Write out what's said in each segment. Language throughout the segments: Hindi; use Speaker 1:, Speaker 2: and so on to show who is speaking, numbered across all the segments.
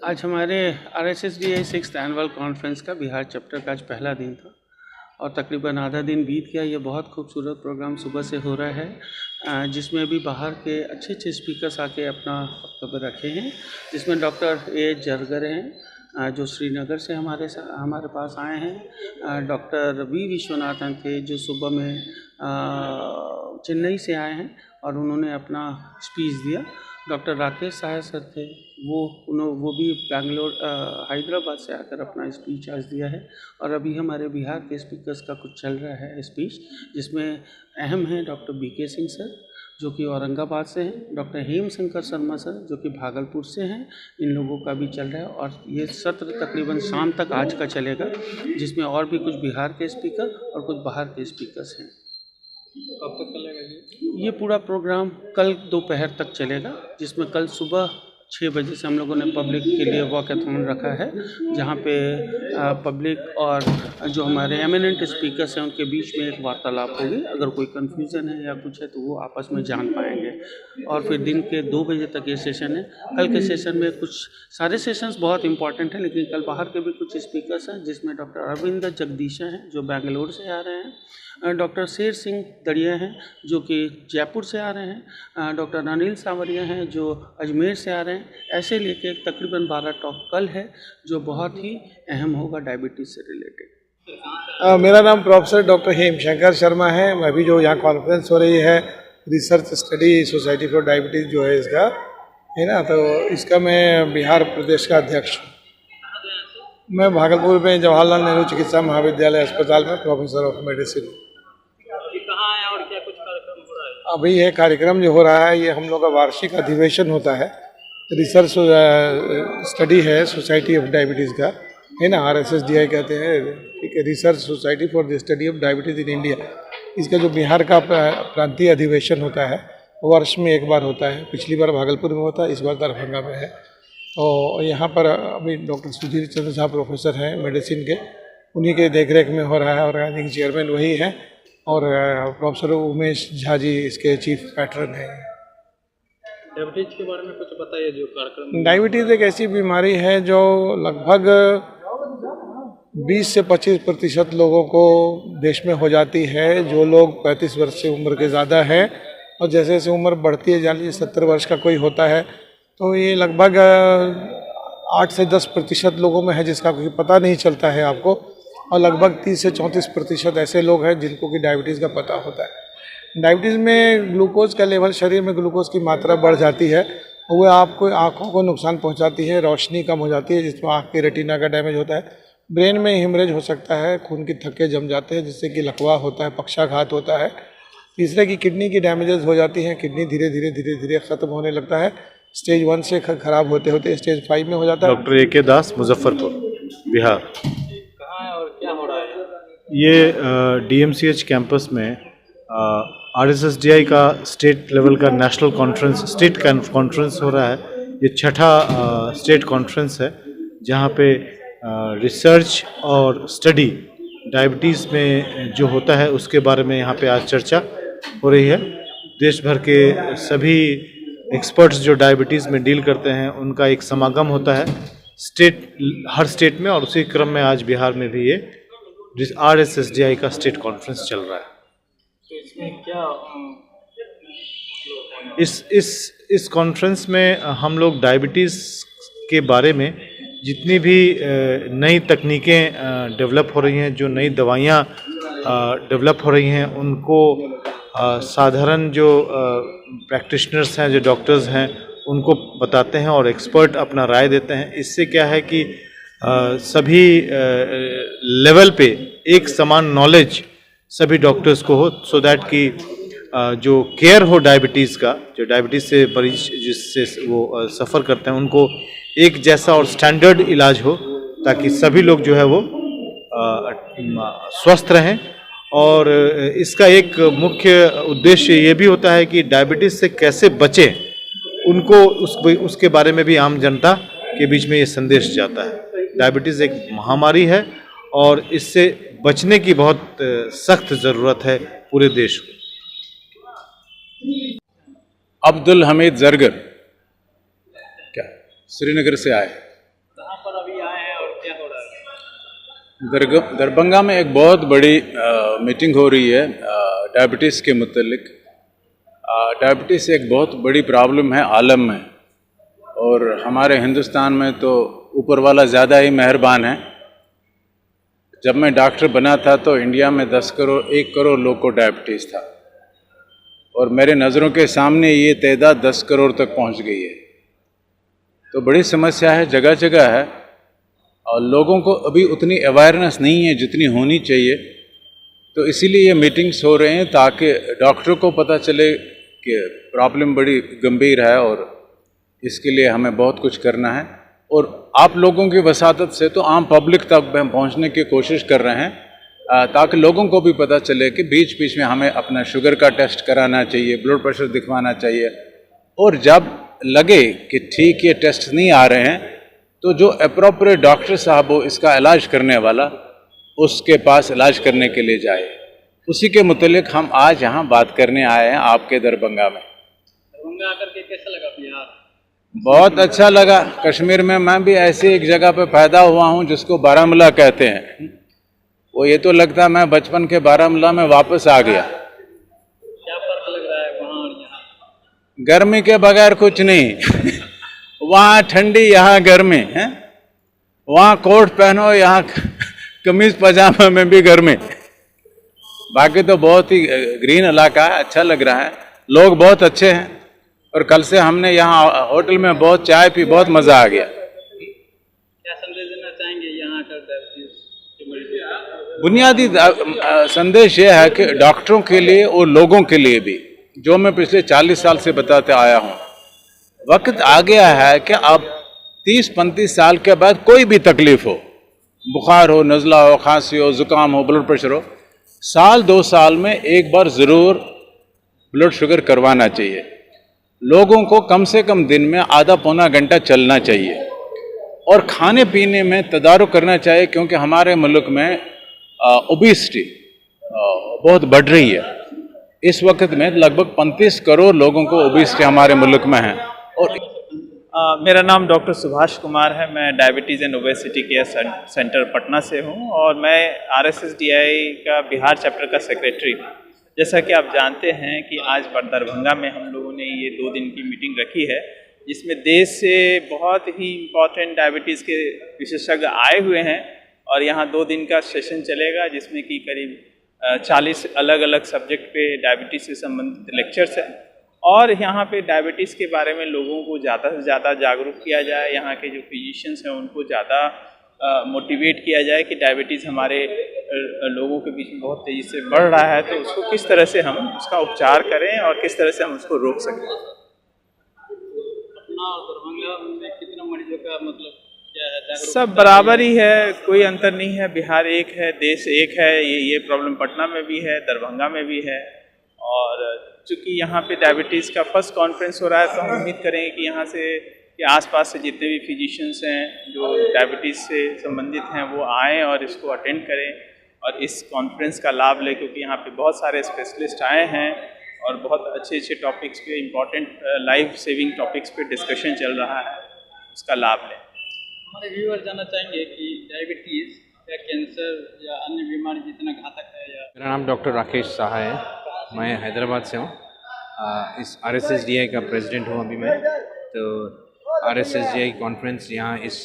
Speaker 1: आज हमारे RSSDI 6th एनुअल कॉन्फ्रेंस का बिहार चैप्टर का आज पहला दिन था और तकरीबन आधा दिन बीत गया। ये बहुत खूबसूरत प्रोग्राम सुबह से हो रहा है, जिसमें भी बाहर के अच्छे अच्छे स्पीकर्स आके अपना वक्तव्य रखे हैं, जिसमें डॉक्टर ए जरगर हैं जो श्रीनगर से हमारे पास आए हैं। डॉक्टर वी विश्वनाथन थे जो सुबह में चेन्नई से आए हैं और उन्होंने अपना स्पीच दिया। डॉक्टर राकेश साय सर थे, वो भी बैंगलोर हैदराबाद से आकर अपना स्पीच आज दिया है। और अभी हमारे बिहार के स्पीकर्स का कुछ चल रहा है स्पीच, जिसमें अहम हैं डॉक्टर BK सिंह सर जो कि औरंगाबाद से हैं, डॉक्टर हेम शंकर शर्मा सर जो कि भागलपुर से हैं। इन लोगों का भी चल रहा है और ये सत्र तकरीबन शाम तक आज का चलेगा, जिसमें और भी कुछ बिहार के स्पीकर और कुछ बाहर के स्पीकर्स हैं।
Speaker 2: कब तक चलेगा
Speaker 1: ये पूरा प्रोग्राम कल दोपहर तक चलेगा, जिसमें कल सुबह 6 बजे से हम लोगों ने पब्लिक के लिए वॉकथॉन रखा है, जहाँ पे पब्लिक और जो हमारे एमिनेंट स्पीकर्स हैं उनके बीच में एक वार्तालाप होगी। अगर कोई कन्फ्यूज़न है या कुछ है तो वो आपस में जान पाएंगे। और फिर दिन के 2 बजे तक ये सेशन है। कल के सेशन में कुछ सारे सेशंस बहुत इंपॉर्टेंट हैं, लेकिन कल बाहर के भी कुछ स्पीकर्स हैं, जिसमें डॉक्टर अरविंद जगदीशा हैं जो बेंगलोर से आ रहे हैं, डॉक्टर शेर सिंह दड़िया हैं जो कि जयपुर से आ रहे हैं, डॉक्टर अनिल सांवरिया हैं जो अजमेर से आ रहे हैं। ऐसे लेके तकरीबन 12 टॉक कल है जो बहुत ही अहम होगा डायबिटीज़ से रिलेटेड।
Speaker 3: मेरा नाम प्रोफेसर डॉक्टर हेम शंकर शर्मा है। मैं भी जो यहाँ कॉन्फ्रेंस हो रही है research study society for diabetes जो है इसका है ना, तो इसका मैं बिहार प्रदेश का अध्यक्ष हूँ। मैं भागलपुर में जवाहरलाल नेहरू चिकित्सा महाविद्यालय अस्पताल में प्रोफेसर ऑफ मेडिसिन।
Speaker 2: कहाँ है और क्या कुछ कार्यक्रम हो रहा है?
Speaker 3: अभी ये कार्यक्रम जो हो रहा है ये हम लोग का वार्षिक अधिवेशन होता है, रिसर्च स्टडी है सोसाइटी ऑफ डायबिटीज़ का, है ना, RSSDI कहते हैं, ठीक है, research society for the study of diabetes in India. इसका जो बिहार का प्रांतीय अधिवेशन होता है वर्ष में एक बार होता है। पिछली बार भागलपुर में होता है, इस बार दरभंगा में है। तो यहाँ पर अभी डॉक्टर सुधीर चंद्र झा प्रोफेसर हैं मेडिसिन के, उन्हीं के देखरेख में हो रहा है। ऑर्गेनाइजिंग चेयरमैन वही हैं और प्रोफेसर उमेश झा जी इसके चीफ पैट्रन हैं।
Speaker 2: डायबिटीज के बारे में कुछ बताइए जो कार्यक्रम।
Speaker 3: डायबिटीज़ एक ऐसी बीमारी है जो लगभग 20 से 25% लोगों को देश में हो जाती है, जो लोग 35 वर्ष से उम्र के ज़्यादा हैं। और जैसे जैसे उम्र बढ़ती है, जान लीजिए 70 वर्ष का कोई होता है तो ये लगभग 8 से 10% लोगों में है जिसका कोई पता नहीं चलता है आपको, और लगभग 30 से 34% ऐसे लोग हैं जिनको कि डायबिटीज़ का पता होता है। डायबिटीज़ में ग्लूकोज का लेवल, शरीर में ग्लूकोज की मात्रा बढ़ जाती है और वो आपको आँखों को नुकसान पहुंचाती है, रोशनी कम हो जाती है जिसमें आँख के रेटिना का डैमेज होता है, ब्रेन में हिमरेज हो सकता है, खून की थक्के जम जाते हैं जिससे कि लकवा होता है, पक्षाघात होता है। तीसरे की किडनी की डैमेजेस हो जाती हैं, किडनी धीरे धीरे ख़त्म होने लगता है, स्टेज 1 से खराब होते होते स्टेज 5 में हो जाता है।
Speaker 4: डॉक्टर AK दास, मुजफ्फरपुर, बिहार।
Speaker 2: कहाँ है और क्या हो रहा है?
Speaker 4: ये DMCH कैंपस में RSSDI का स्टेट लेवल का नेशनल कॉन्फ्रेंस, स्टेट कॉन्फ्रेंस हो रहा है। ये 6ठा स्टेट कॉन्फ्रेंस है जहाँ पे रिसर्च और स्टडी डायबिटीज़ में जो होता है उसके बारे में यहाँ पे आज चर्चा हो रही है। देश भर के सभी एक्सपर्ट्स जो डायबिटीज़ में डील करते हैं उनका एक समागम होता है हर स्टेट में, और उसी क्रम में आज बिहार में भी ये RSSDI का स्टेट कॉन्फ्रेंस चल रहा है।
Speaker 2: तो इसमें क्या
Speaker 4: इस कॉन्फ्रेंस में हम लोग डायबिटीज़ के बारे में जितनी भी नई तकनीकें डेवलप हो रही हैं, जो नई दवाइयाँ डेवलप हो रही हैं, उनको साधारण जो प्रैक्टिशनर्स हैं, जो डॉक्टर्स हैं, उनको बताते हैं और एक्सपर्ट अपना राय देते हैं। इससे क्या है कि सभी लेवल पे एक समान नॉलेज सभी डॉक्टर्स को हो, सो दैट कि जो केयर हो डायबिटीज़ का, जो डायबिटीज़ से मरीज जिससे वो सफ़र करते हैं, उनको एक जैसा और स्टैंडर्ड इलाज हो, ताकि सभी लोग जो है वो स्वस्थ रहें। और इसका एक मुख्य उद्देश्य ये भी होता है कि डायबिटीज़ से कैसे बचें, उनको उसके बारे में भी आम जनता के बीच में ये संदेश जाता है। डायबिटीज़ एक महामारी है और इससे बचने की बहुत सख्त ज़रूरत है पूरे देश को।
Speaker 5: अब्दुल हमीद जरगर क्या श्रीनगर से आए। दरभंगा में एक बहुत बड़ी मीटिंग हो रही है डायबिटीज़ के मुतल्लिक। डायबिटीज़ एक बहुत बड़ी प्रॉब्लम है आलम में, और हमारे हिंदुस्तान में तो ऊपर वाला ज़्यादा ही मेहरबान है। जब मैं डॉक्टर बना था तो इंडिया में 1 करोड़ लोग को डायबिटीज़ था, और मेरे नज़रों के सामने ये तादाद 10 करोड़ तक पहुंच गई है। तो बड़ी समस्या है, जगह जगह है, और लोगों को अभी उतनी अवेयरनेस नहीं है जितनी होनी चाहिए। तो इसीलिए ये मीटिंग्स हो रहे हैं ताकि डॉक्टरों को पता चले कि प्रॉब्लम बड़ी गंभीर है और इसके लिए हमें बहुत कुछ करना है। और आप लोगों की वसातत से तो आम पब्लिक तक हम पहुंचने की कोशिश कर रहे हैं ताकि लोगों को भी पता चले कि बीच बीच में हमें अपना शुगर का टेस्ट कराना चाहिए, ब्लड प्रेशर दिखवाना चाहिए, और जब लगे कि ठीक ये टेस्ट नहीं आ रहे हैं तो जो अप्रोप्रिएट डॉक्टर साहब हो इसका इलाज करने वाला, उसके पास इलाज करने के लिए जाए। उसी के मुतालिक हम आज यहाँ बात करने आए हैं आपके दरभंगा में।
Speaker 2: दरभंगा आकर के कैसा लगा बिहार?
Speaker 5: बहुत अच्छा लगा। कश्मीर में मैं भी ऐसी एक जगह पे पैदा हुआ हूँ जिसको बारामूला कहते हैं। वो ये तो लगता है मैं बचपन के बारामूला में वापस आ गया।
Speaker 2: क्या फर्क लग रहा है वहाँ और यहाँ?
Speaker 5: गर्मी के बगैर कुछ नहीं वहाँ ठंडी, यहाँ गर्मी है। वहाँ कोट पहनो, यहाँ कमीज पजामा में भी गर्मी। बाकी तो बहुत ही ग्रीन इलाका है, अच्छा लग रहा है, लोग बहुत अच्छे हैं। और कल से हमने यहाँ होटल में बहुत चाय पी, बहुत मज़ा आ गया।
Speaker 2: क्या संदेश देना चाहेंगे यहाँ कर डायबिटीज के मरीजों को?
Speaker 5: बुनियादी संदेश ये है कि डॉक्टरों के लिए और लोगों के लिए भी, जो मैं पिछले 40 साल से बताते आया हूँ, वक्त आ गया है कि अब 30-35 साल के बाद कोई भी तकलीफ हो, बुखार हो, नज़ला हो, खांसी हो, ज़ुकाम हो, ब्लड प्रेशर हो, साल 2 साल में एक बार ज़रूर ब्लड शुगर करवाना चाहिए। लोगों को कम से कम दिन में आधा पौना घंटा चलना चाहिए, और खाने पीने में तदारुक करना चाहिए, क्योंकि हमारे मुल्क में ओबेसिटी बहुत बढ़ रही है। इस वक्त में लगभग 35 करोड़ लोगों को ओबेसिटी हमारे मुल्क में है। और
Speaker 6: मेरा नाम डॉक्टर सुभाष कुमार है। मैं diabetes and obesity care centre Patna से हूँ, और मैं RSSDI का बिहार चैप्टर का सेक्रेटरी हूँ। जैसा कि आप जानते हैं कि आज दरभंगा में हम लोगों ने ये 2 दिन की मीटिंग रखी है, जिसमें देश से बहुत ही इम्पोर्टेंट डायबिटीज़ के विशेषज्ञ आए हुए हैं, और यहाँ 2 दिन का सेशन चलेगा, जिसमें कि करीब 40 अलग अलग सब्जेक्ट पे डायबिटीज़ से संबंधित लेक्चर्स हैं। और यहाँ पे डायबिटीज़ के बारे में लोगों को ज़्यादा से ज़्यादा जागरूक किया जाए। यहाँ के जो फिजिशियंस हैं उनको ज़्यादा मोटिवेट किया जाए कि डायबिटीज़ हमारे लोगों के बीच में बहुत तेज़ी से बढ़ रहा है, तो उसको किस तरह से हम उसका उपचार करें और किस तरह से हम उसको रोक सकें।
Speaker 2: पटना और दरभंगा में कितना मरीजों का मतलब क्या है? जागरूकता
Speaker 6: सब बराबर ही है, कोई अंतर नहीं है। बिहार एक है, देश एक है। ये प्रॉब्लम पटना में भी है, दरभंगा में भी है। और चूँकि यहाँ पे डायबिटीज़ का फर्स्ट कॉन्फ्रेंस हो रहा है, तो हम उम्मीद करेंगे कि यहाँ से कि आसपास से जितने भी फिजिशियंस हैं जो डायबिटीज़ से संबंधित हैं वो आएँ और इसको अटेंड करें और इस कॉन्फ्रेंस का लाभ लें, क्योंकि यहाँ पे बहुत सारे स्पेशलिस्ट आए हैं और बहुत अच्छे अच्छे टॉपिक्स पे, इम्पॉर्टेंट लाइफ सेविंग टॉपिक्स पे डिस्कशन चल रहा है, उसका लाभ लें।
Speaker 2: हमारे व्यूअर जानना चाहेंगे कि डायबिटीज़ या कैंसर या अन्य बीमारी जितना घातक है या?
Speaker 7: मेरा नाम डॉक्टर राकेश साहा है, मैं हैदराबाद से हूँ। इस RSSDI का प्रेसिडेंट हूँ अभी मैं। तो RSSDI कॉन्फ्रेंस यहाँ इस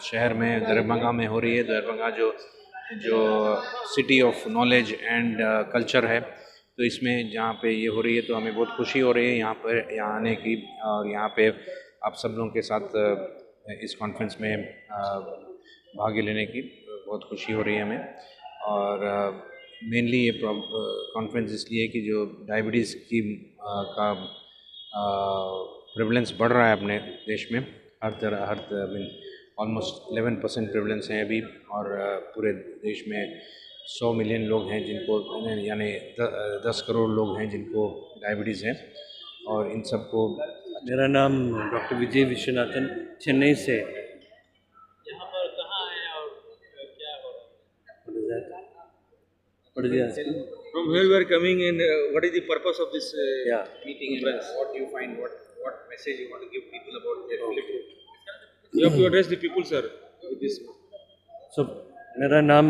Speaker 7: शहर में दरभंगा में हो रही है। दरभंगा जो city of knowledge and culture है, तो इसमें जहाँ पे ये हो रही है तो हमें बहुत खुशी हो रही है यहाँ आने की, और यहाँ पे आप सब लोगों के साथ इस कॉन्फ्रेंस में भाग लेने की बहुत खुशी हो रही है हमें। और मेनली ये कॉन्फ्रेंस इसलिए कि जो डायबिटीज़ की का प्रेवलेंस बढ़ रहा है अपने देश में, ऑलमोस्ट 11% प्रेवलेंस है अभी, और पूरे देश में 100 मिलियन लोग हैं जिनको, यानी 10 करोड़ लोग हैं जिनको डायबिटीज़ है। और इन सबको
Speaker 8: मेरा नाम डॉक्टर विजय विश्वनाथन, चेन्नई से।
Speaker 2: यहाँ पर कहाँ है और क्या हो रहा है?
Speaker 8: What is that?
Speaker 9: From where we are coming and what is the purpose of this
Speaker 8: Yeah.
Speaker 9: meeting? And what do you find? What message you want to give people about their ability? You have to address the people, sir. With this.
Speaker 8: So मेरा नाम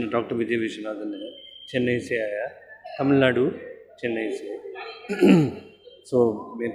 Speaker 8: डॉक्टर विजय विश्वनाथन है, चेन्नई से आया, तमिलनाडु, चेन्नई से। सो मैं